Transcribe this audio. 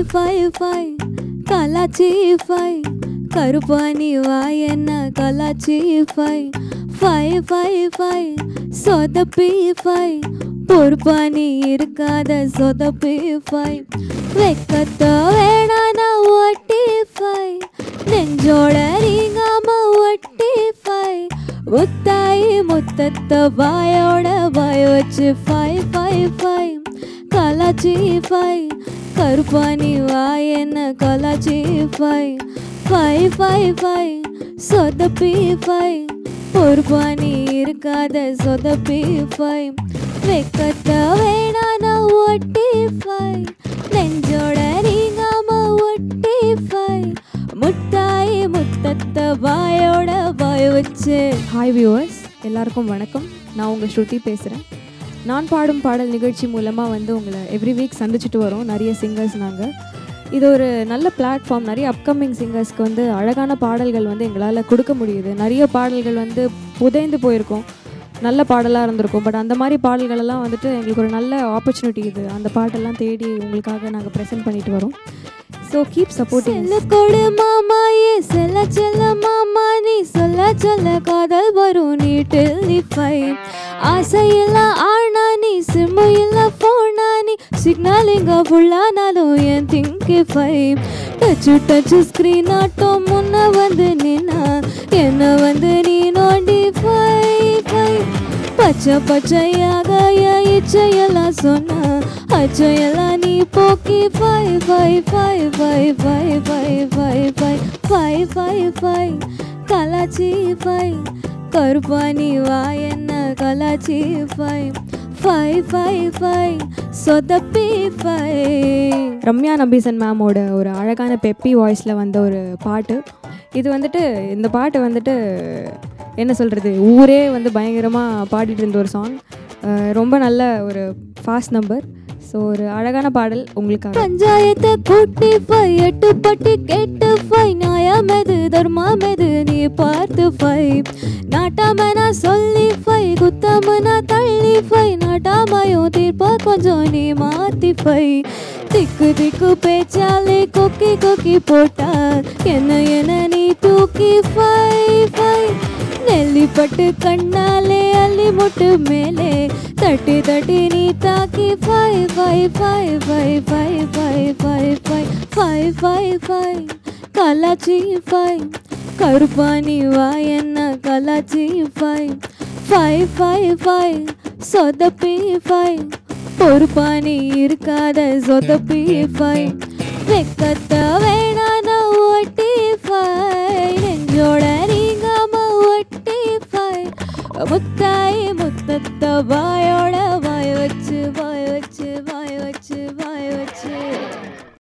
555 கலாச்சி 5 கருப்பாணி வாயன்ன கலாச்சி 555 சொதப்பி 5 பொறுப்பாணி இருக்காத சொதப்பி 5 வெக்கத்த வேணான ஒட்டி 5 நெஞ்சோட நீங்காம ஒட்டி 5 முத்தாயி முத்தத்த வாயோட வாய் வச்சு 555 கலாச்சி 5 கருப்பாணி வாயன்ன கலாச்சி 555 சொதப்பி 5 பொறுப்பாணி இருக்காத சொதப்பி 5 வெக்கத்த வேணான ஒட்டி 5 நெஞ்சோட நீங்காம ஒட்டி 5 முத்தாயி முத்தத்த வாயோட வாய் வச்சு. ஹாய் வியூவர்ஸ், எல்லாருக்கும் வணக்கம். நான் உங்கள் ஸ்ருதி பேசுகிறேன். நான் பாடும் பாடல் நிகழ்ச்சி மூலமாக உங்களை எவ்ரி வீக் சந்திச்சுட்டு வரோம் நிறைய சிங்கர்ஸ். நாங்கள் இது ஒரு நல்ல பிளாட்ஃபார்ம். நிறைய அப்கமிங் சிங்கர்ஸ்க்கு அழகான பாடல்கள் எங்களால் கொடுக்க முடியுது. நிறைய பாடல்கள் புதைந்து போயிருக்கோம், நல்ல பாடலாக இருந்திருக்கும். பட் அந்த மாதிரி பாடல்களெல்லாம் எங்களுக்கு ஒரு நல்ல ஆப்பர்ச்சுனிட்டி. இது அந்த பாட்டெல்லாம் தேடி உங்களுக்காக நாங்கள் ப்ரெசென்ட் பண்ணிட்டு வரோம். So keep supporting. கொடு மாமா ஏ செல்ல செல்ல மாமா நீ சொல்ல சொல்ல காதல் வரும் நீட்டில் நிப்பை ஆசையில்ல ஆனா நீ சிம்மு இல்ல போனா நீ சிக்னலிங்க ஃபுல்லானாலும் என் திங்கி ஃபை டச்சு டச்சு ஸ்க்ரீன் ஆட்டம் முன்ன நின்னா என்ன நீ நோண்டி ஃபை ஃபை பச்சை பச்சையாக இச்சையெல்லாம் சொன்ன அச்சையெல்லாம் நீ போக்கி ஃபை ஃபை ஃபை ஃபை ஃபை ஃபை ஃபை ஃபை ஃபை ஃபை ஃபை கலாச்சி ஃபை கருப்பாணி வாயன்ன கலாச்சி ஃபை ஃபை ஃபை ஃபை சொதப்பி ஃபை. ரம்யா நபீசன் மேமோட ஒரு அழகான பெப்பி வாய்ஸில் வந்த ஒரு பாட்டு இது. இந்த பாட்டு என்ன சொல்கிறது, ஊரே பயங்கரமாக பாடிட்டு இருந்த ஒரு சாங். ரொம்ப நல்ல ஒரு ஃபாஸ்ட் நம்பர். ஸோ ஒரு அழகான பாடல் உங்களுக்காக. பஞ்சாயத்தை கூட்டி ஃபை எட்டு பட்டி கேட்டு ஃபை நியாயமெது தர்மமெது நீ பார்த்து ஃபை நாட்டாமனா சொல்லி ஃபை குத்தமனா தள்ளி ஃபை நாட்டாமையும் தீர்ப்பா கொஞ்சம் நீ மாத்தி ஃபை திக்கு திக்கு பேச்சாலே கொக்கி கொக்கி போட்டா என்ன நீ தூக்கி ஃபை ஃபை நெல்லிப்பட்டு கண்ணாலே அள்ளி முட்டு மேலே தட்டி தட்டி நீ தாக்கி ஃபை ஃபை ஃபை ஃபை ஃபை ஃபை ஃபை ஃபை ஃபை ஃபை ஃபை கலாச்சி ஃபை கருப்பாணி வாயன்ன கலாச்சி ஃபை ஃபை ஃபை ஃபை சொதப்பி ஃபை பொறுப்பாணி இருக்காத சொதப்பி ஃபை வெக்கத்த வேணான ஒட்டி ஃபை நெஞ்சோட நீங்காம ஒட்டி ஃபை முத்தாயி முத்தத்த வாய்